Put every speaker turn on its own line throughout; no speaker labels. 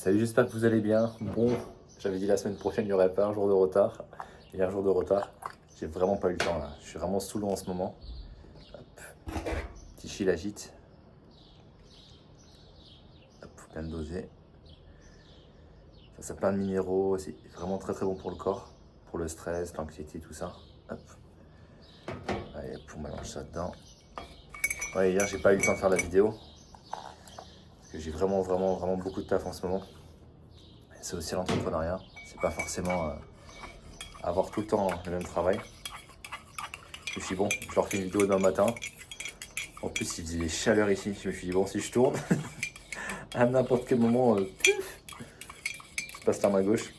Salut, j'espère que vous allez bien. Bon, j'avais dit la semaine prochaine, il n'y aurait pas un jour de retard. Il y a un jour de retard. J'ai vraiment pas eu le temps là. Je suis vraiment sous l'eau en ce moment. Hop. Tichy l'agite. Hop, faut bien le doser. Ça a plein de minéraux. C'est vraiment très très bon pour le corps. Pour le stress, l'anxiété, tout ça. Hop. Allez, hop, on mélange ça dedans. Ouais, hier, j'ai pas eu le temps de faire la vidéo. Parce que j'ai vraiment beaucoup de taf en ce moment. C'est aussi l'entrepreneuriat. C'est pas forcément avoir tout le temps le même travail. Je me suis dit, bon, je leur fais une vidéo demain matin. En plus, il faisait des chaleurs ici. Je me suis dit, bon, si je tourne, à n'importe quel moment, je passe la main gauche.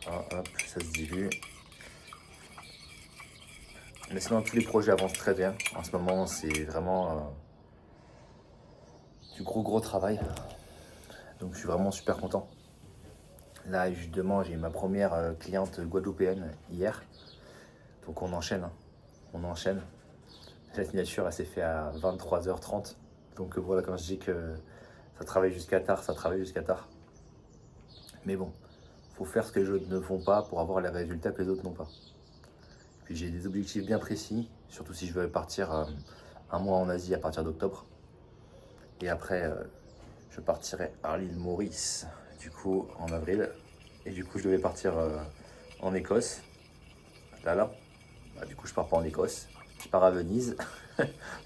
Ah, hop, ça se dilue. Mais sinon, tous les projets avancent très bien. En ce moment, c'est vraiment du gros travail. Donc, je suis vraiment super content. Là, justement, j'ai eu ma première cliente guadeloupéenne hier. Donc, on enchaîne. On enchaîne. La signature, elle s'est faite à 23h30. Donc, voilà, quand je dis que ça travaille jusqu'à tard, ça travaille jusqu'à tard. Mais bon, faut faire ce que les autres ne font pas pour avoir les résultats que les autres n'ont pas. Puis j'ai des objectifs bien précis, surtout si je veux partir un mois en Asie à partir d'octobre. Et après, je partirai à l'île Maurice, du coup, en avril. Et du coup, je devais partir en Écosse. Là. Bah, du coup, je pars pas en Écosse. Je pars à Venise.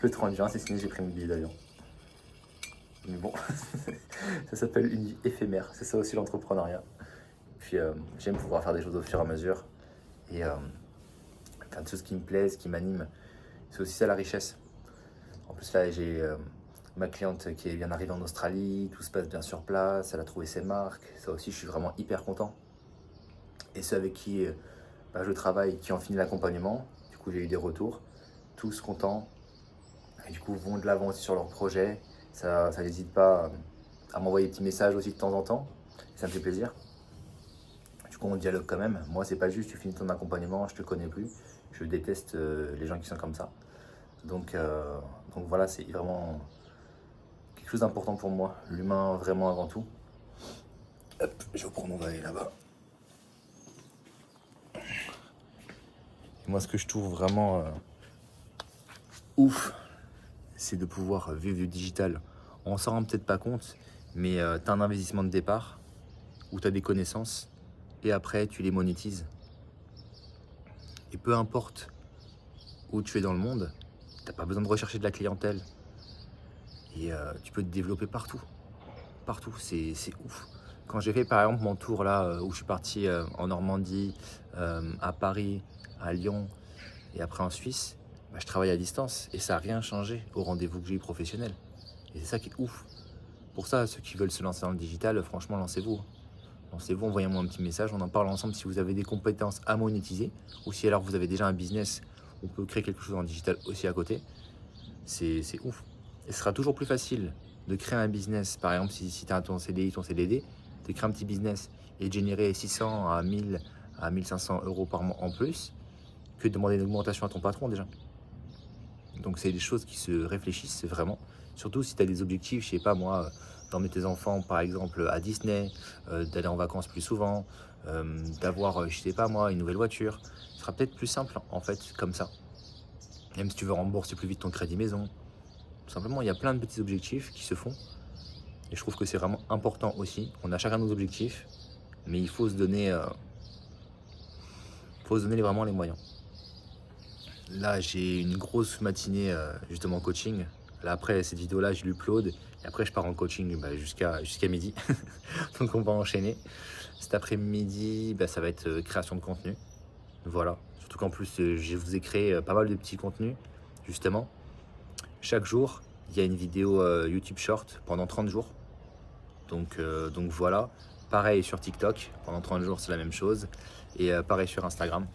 Le 30 juin, c'est signé, j'ai pris mon billet d'avion. Mais bon, ça s'appelle une vie éphémère. C'est ça aussi l'entrepreneuriat. Puis j'aime pouvoir faire des choses au fur et à mesure. Et faire tout ce qui me plaît, ce qui m'anime. C'est aussi ça la richesse. En plus là, j'ai ma cliente qui vient d'arriver en Australie. Tout se passe bien sur place. Elle a trouvé ses marques. Ça aussi, je suis vraiment hyper content. Et ceux avec qui je travaille, qui ont fini l'accompagnement. Du coup, j'ai eu des retours. Tous contents. Et du coup, vont de l'avant aussi sur leur projet. Ça n'hésite pas à m'envoyer des petits messages aussi de temps en temps. Ça me fait plaisir. Du coup, on dialogue quand même. Moi, c'est pas juste tu finis ton accompagnement, je te connais plus. Je déteste les gens qui sont comme ça. Donc voilà, c'est vraiment quelque chose d'important pour moi. L'humain vraiment avant tout. Hop, je vais prendre, on va aller là-bas. Et moi, ce que je trouve vraiment ouf, c'est de pouvoir vivre du digital. On s'en rend peut-être pas compte, mais tu as un investissement de départ où tu as des connaissances et après tu les monétises. Et peu importe où tu es dans le monde, tu n'as pas besoin de rechercher de la clientèle. Et tu peux te développer partout. Partout, c'est ouf. Quand j'ai fait par exemple mon tour là, où je suis parti en Normandie, à Paris, à Lyon et après en Suisse, je travaille à distance et ça n'a rien changé au rendez-vous que j'ai eu professionnel. Et c'est ça qui est ouf. Pour ça, ceux qui veulent se lancer dans le digital, franchement, lancez-vous. Lancez-vous, envoyez-moi un petit message, on en parle ensemble si vous avez des compétences à monétiser ou si alors vous avez déjà un business, on peut créer quelque chose en digital aussi à côté. C'est ouf. Et ce sera toujours plus facile de créer un business, par exemple si tu as ton CDI, ton CDD, de créer un petit business et de générer 600 à 1000 à 1500 euros par mois en plus, que de demander une augmentation à ton patron déjà. Donc c'est des choses qui se réfléchissent vraiment. Surtout si tu as des objectifs, je sais pas moi, d'emmener tes enfants par exemple à Disney, d'aller en vacances plus souvent, d'avoir, je sais pas moi, une nouvelle voiture. Ce sera peut-être plus simple en fait comme ça. Même si tu veux rembourser plus vite ton crédit maison. Tout simplement, il y a plein de petits objectifs qui se font. Et je trouve que c'est vraiment important aussi. On a chacun nos objectifs, mais il faut se donner, vraiment les moyens. Là, j'ai une grosse matinée justement en coaching. Là, après cette vidéo-là, je l'upload. Et après, je pars en coaching jusqu'à midi. Donc, on va enchaîner. Cet après-midi, ça va être création de contenu. Voilà. Surtout qu'en plus, je vous ai créé pas mal de petits contenus, justement. Chaque jour, il y a une vidéo YouTube Short pendant 30 jours. Donc voilà. Pareil sur TikTok, pendant 30 jours, c'est la même chose. Et pareil sur Instagram.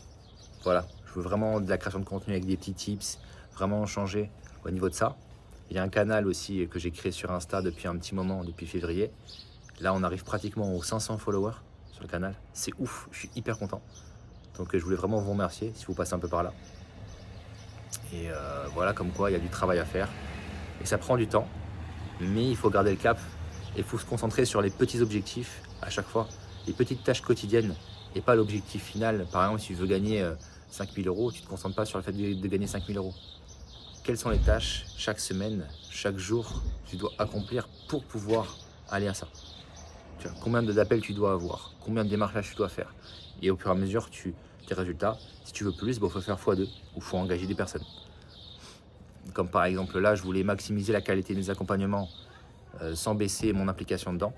Voilà. Je veux vraiment de la création de contenu avec des petits tips, vraiment changer au niveau de ça. Il y a un canal aussi que j'ai créé sur Insta depuis un petit moment, depuis février. Là, on arrive pratiquement aux 500 followers sur le canal. C'est ouf, je suis hyper content. Donc je voulais vraiment vous remercier si vous passez un peu par là. Et voilà, comme quoi il y a du travail à faire. Et ça prend du temps, mais il faut garder le cap il faut se concentrer sur les petits objectifs à chaque fois, les petites tâches quotidiennes et pas l'objectif final. Par exemple, si tu veux gagner 5 000 euros, tu ne te concentres pas sur le fait de gagner 5 000 euros. Quelles sont les tâches chaque semaine, chaque jour, tu dois accomplir pour pouvoir aller à ça? Tu vois, combien d'appels tu dois avoir, combien de démarchages tu dois faire. Et au fur et à mesure, tes résultats, si tu veux plus, il faut faire x2 ou il faut engager des personnes. Comme par exemple là, je voulais maximiser la qualité des accompagnements sans baisser mon implication dedans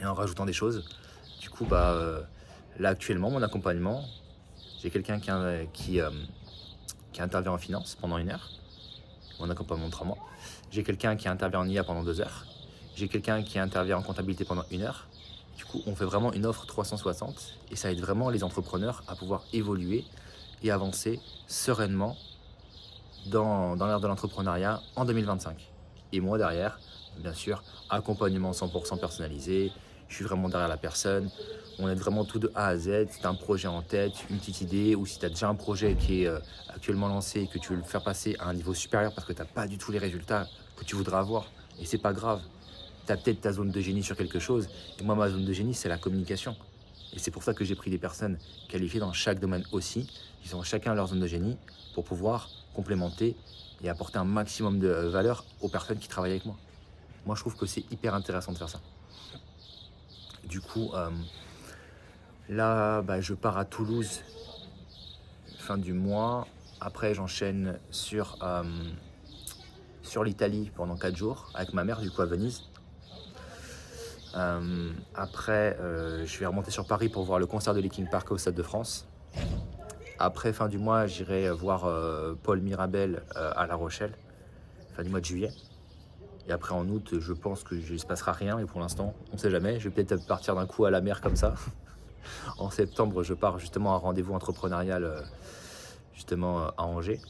et en rajoutant des choses. Du coup, là actuellement, mon accompagnement, j'ai quelqu'un qui intervient en finance pendant 1 heure, mon accompagnement de 3 mois. J'ai quelqu'un qui intervient en IA pendant 2 heures. J'ai quelqu'un qui intervient en comptabilité pendant 1 heure. Du coup, on fait vraiment une offre 360 et ça aide vraiment les entrepreneurs à pouvoir évoluer et avancer sereinement dans l'ère de l'entrepreneuriat en 2025. Et moi derrière, bien sûr, accompagnement 100% personnalisé, je suis vraiment derrière la personne, on aide vraiment tout de A à Z. Si tu as un projet en tête, une petite idée, ou si tu as déjà un projet qui est actuellement lancé et que tu veux le faire passer à un niveau supérieur parce que tu n'as pas du tout les résultats que tu voudrais avoir, et c'est pas grave, tu as peut-être ta zone de génie sur quelque chose, et moi ma zone de génie c'est la communication. Et c'est pour ça que j'ai pris des personnes qualifiées dans chaque domaine aussi, qui ont chacun leur zone de génie, pour pouvoir complémenter et apporter un maximum de valeur aux personnes qui travaillent avec moi. Moi, je trouve que c'est hyper intéressant de faire ça. Du coup, là, je pars à Toulouse fin du mois. Après, j'enchaîne sur l'Italie pendant 4 jours avec ma mère, du coup, à Venise. Après, je vais remonter sur Paris pour voir le concert de Linkin Park au Stade de France. Après, fin du mois, j'irai voir Paul Mirabel à La Rochelle, fin du mois de juillet. Et après, en août, je pense que il ne se passera rien, mais pour l'instant, on ne sait jamais. Je vais peut-être partir d'un coup à la mer comme ça. En septembre, je pars justement à un rendez-vous entrepreneurial justement à Angers.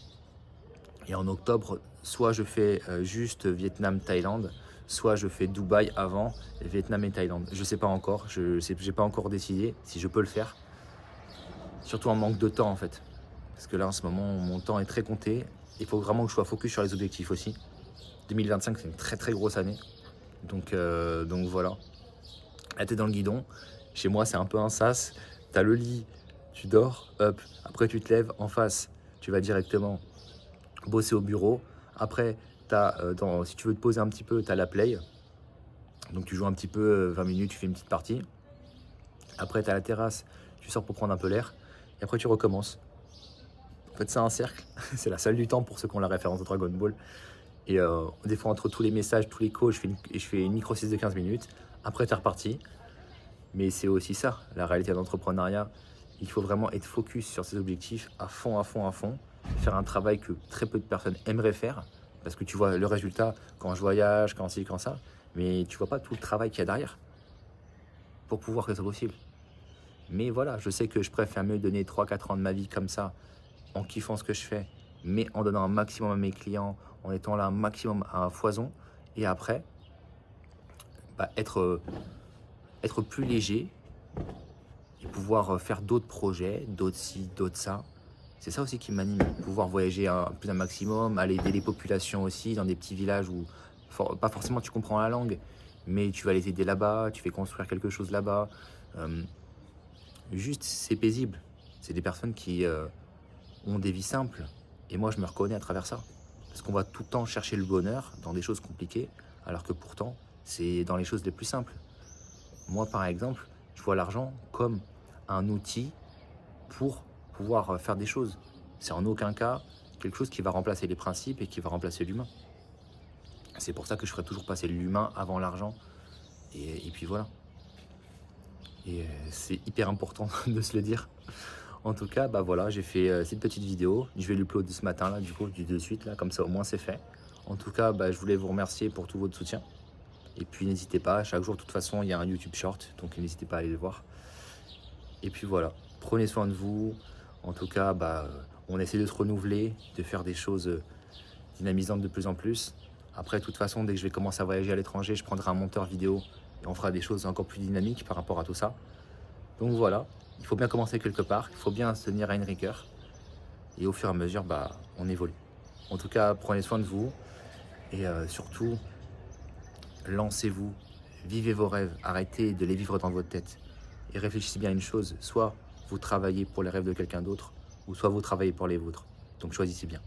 Et en octobre, soit je fais juste Vietnam-Thaïlande, soit je fais Dubaï avant, Vietnam et Thaïlande. Je ne sais pas encore, je n'ai pas encore décidé si je peux le faire. Surtout en manque de temps en fait. Parce que là en ce moment, mon temps est très compté. Il faut vraiment que je sois focus sur les objectifs aussi. 2025, c'est une très très grosse année. Donc voilà. Là, t'es dans le guidon. Chez moi, c'est un peu un sas. T'as le lit, tu dors, hop. Après, tu te lèves en face. Tu vas directement bosser au bureau. Après, si tu veux te poser un petit peu, tu as la play. Donc, tu joues un petit peu, 20 minutes, tu fais une petite partie. Après, tu as la terrasse, tu sors pour prendre un peu l'air. Et après, tu recommences. En fait, c'est un cercle. C'est la salle du temps pour ceux qui ont la référence de Dragon Ball. Et des fois, entre tous les messages, tous les calls, je fais une micro-sieste de 15 minutes. Après, tu es reparti. Mais c'est aussi ça, la réalité de l'entrepreneuriat. Il faut vraiment être focus sur ses objectifs à fond, à fond, à fond. Faire un travail que très peu de personnes aimeraient faire. Parce que tu vois le résultat quand je voyage, quand ci, quand ça. Mais tu vois pas tout le travail qu'il y a derrière pour pouvoir que ça soit possible. Mais voilà, je sais que je préfère mieux donner 3-4 ans de ma vie comme ça, en kiffant ce que je fais, mais en donnant un maximum à mes clients, en étant là un maximum à foison. Et après, être plus léger et pouvoir faire d'autres projets, d'autres ci, d'autres ça. C'est ça aussi qui m'anime, pouvoir voyager plus un maximum, aller aider les populations aussi dans des petits villages où pas forcément tu comprends la langue, mais tu vas les aider là-bas, tu fais construire quelque chose là-bas. Juste, c'est paisible. C'est des personnes qui ont des vies simples. Et moi, je me reconnais à travers ça. Parce qu'on va tout le temps chercher le bonheur dans des choses compliquées, alors que pourtant, c'est dans les choses les plus simples. Moi, par exemple, je vois l'argent comme un outil pour pouvoir faire des choses. C'est en aucun cas quelque chose qui va remplacer les principes et qui va remplacer l'humain. C'est pour ça que je ferai toujours passer l'humain avant l'argent. Et puis voilà. Et c'est hyper important de se le dire. En tout cas, voilà, j'ai fait cette petite vidéo. Je vais l'uploader ce matin, là, du coup, de suite, là, comme ça au moins c'est fait. En tout cas, je voulais vous remercier pour tout votre soutien. Et puis n'hésitez pas, chaque jour de toute façon il y a un YouTube Short, donc n'hésitez pas à aller le voir. Et puis voilà, prenez soin de vous. En tout cas, on essaie de se renouveler, de faire des choses dynamisantes de plus en plus. Après, de toute façon, dès que je vais commencer à voyager à l'étranger, je prendrai un monteur vidéo et on fera des choses encore plus dynamiques par rapport à tout ça. Donc voilà, il faut bien commencer quelque part, il faut bien se tenir à une rigueur. Et au fur et à mesure, on évolue. En tout cas, prenez soin de vous et surtout, lancez-vous, vivez vos rêves, arrêtez de les vivre dans votre tête. Et réfléchissez bien à une chose, soit vous travaillez pour les rêves de quelqu'un d'autre, ou soit vous travaillez pour les vôtres. Donc choisissez bien.